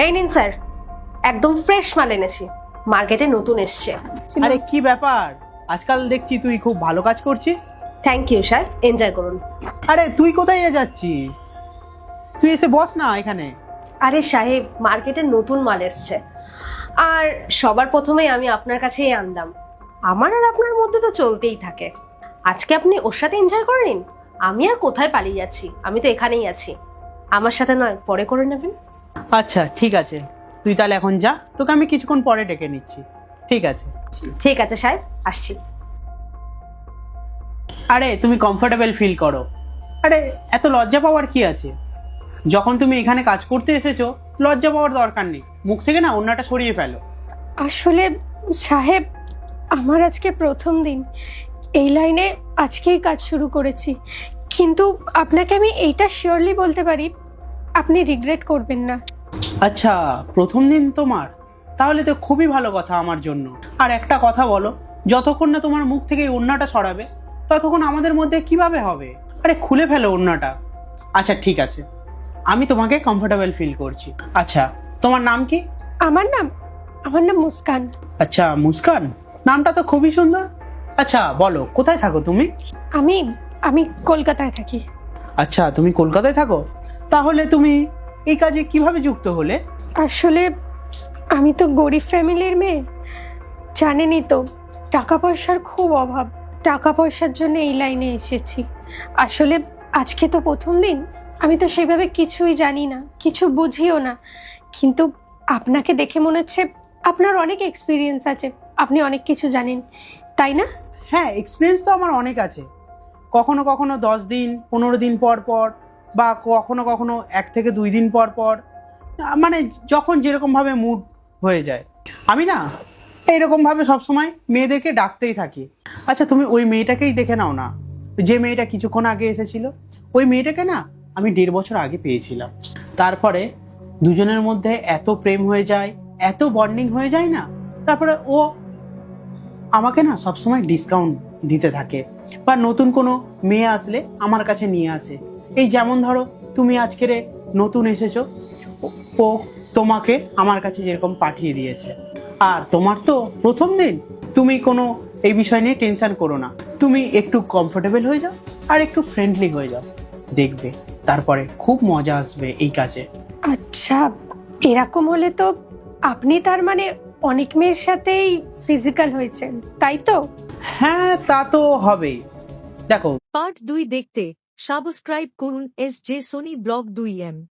এই নিন স্যার, একদম ফ্রেশ মাল এনেছি, মার্কেটে নতুন এসছে। আরে কি ব্যাপার, আজকাল দেখছি তুই খুব ভালো কাজ করছিস। থ্যাংক ইউ স্যার, এনজয় করুন। আরে তুই কোথায় যাচ্ছিস? তুই এসে বস না এখানে। আরে সাহেব, মার্কেটে নতুন মাল এসছে, আর সবার প্রথমেই আমি আপনার কাছেই আনলাম। আমার আর আপনার মধ্যে তো চলতেই থাকে। আজকে আপনি ওর সাথে এনজয় করে নিন, আমি আর কোথায় পালিয়ে যাচ্ছি, আমি তো এখানেই আছি। আমার সাথে নয়, পরে করে নেবেন। আচ্ছা ঠিক আছে, তুই তাহলে এখন যা, তোকে আমি কিছুক্ষণ পরে ডেকে নিচ্ছি। ঠিক আছে। ঠিক আছে সাহেব, আসছি। আরে তুমি কমফোর্টেবল ফিল করো। আরে এত লজ্জা পাওয়ার কি আছে? যখন তুমি এখানে কাজ করতে এসেছো, লজ্জা পাওয়ার দরকার নেই। মুখ থেকে না ওড়নাটা সরিয়ে ফেলো। আসলে সাহেব, আমার আজকে প্রথম দিন এই লাইনে, আজকেই কাজ শুরু করেছি। কিন্তু আপনাকে আমি এইটা শিওরলি বলতে পারি, আপনি রিগ্রেট করবেন না। আচ্ছা, প্রথম দিন তোমার? তাহলে তো খুবই ভালো কথা আমার জন্য। আর একটা কথা বলো, যতক্ষণ না তোমার মুখ থেকে এই ওড়নাটা সরাবে, ততক্ষণ আমাদের মধ্যে কিভাবে হবে? আরে খুলে ফেলো ওড়নাটা। আচ্ছা ঠিক আছে, আমি তোমাকে কমফোর্টেবল ফিল করছি। আচ্ছা, তোমার নাম কি? আমার নাম মুস্কান। আচ্ছা মুস্কান, নামটা তো খুবই সুন্দর। আচ্ছা বলো, কোথায় থাকো তুমি? আমি আমি কলকাতায় থাকি। আচ্ছা, তুমি কলকাতায় থাকো? তাহলে তুমি এই কাজে কিভাবে যুক্ত হলে? আসলে আমি তো গরিব ফ্যামিলির মেয়ে, জানেনই তো, টাকা পয়সার খুব অভাব। টাকা পয়সার জন্য এই লাইনে এসেছি। আসলে আজকে তো প্রথম দিন, আমি তো সেভাবে কিছুই জানি না, কিছু বুঝিও না। কিন্তু আপনাকে দেখে মনে হচ্ছে আপনার অনেক এক্সপিরিয়েন্স আছে, আপনি অনেক কিছু জানেন, তাই না? হ্যাঁ, এক্সপিরিয়েন্স তো আমার অনেক আছে। কখনো কখনো 10 দিন 15 দিন পর পর, বা কখনো কখনো 1 থেকে 2 দিন পর পর, মানে যখন যেরকমভাবে মুড হয়ে যায়। আমি না এইরকমভাবে সবসময় মেয়েদেরকে ডাকতেই থাকি। আচ্ছা, তুমি ওই মেয়েটাকেই দেখে নাও না, যে মেয়েটা কিছুক্ষণ আগে এসেছিল। ওই মেয়েটাকে না আমি 1.5 বছর আগে পেয়েছিলাম। তারপরে দুজনের মধ্যে এত প্রেম হয়ে যায়, এত বন্ডিং হয়ে যায় না। তারপরে ও আমাকে না সবসময় ডিসকাউন্ট দিতে থাকে, বা নতুন কোনো মেয়ে আসলে আমার কাছে নিয়ে আসে। এই যেমন ধরো, তুমি আজকের নতুন এসেছো, ও তোমাকে আমার কাছে যেরকম পাঠিয়ে দিয়েছে। আর তোমার তো প্রথম দিন, তুমি কোনো এই বিষয় নিয়ে টেনশন করো না। তুমি একটু কমফোর্টেবল হয়ে যাও, আর একটু ফ্রেন্ডলি হয়ে যাও, দেখবে তারপরে খুব মজা আসবে এই কাজে। আচ্ছা, এরকম হলে তো আপনি তার মানে অনেক মেয়ের সাথেই ফিজিক্যাল হয়েছেন, তাই তো? হ্যাঁ, তা তো হবেই। দেখো, পার্ট 2 দেখতে সাবস্ক্রাইব করুন SJ সোনি ব্লগ 2M।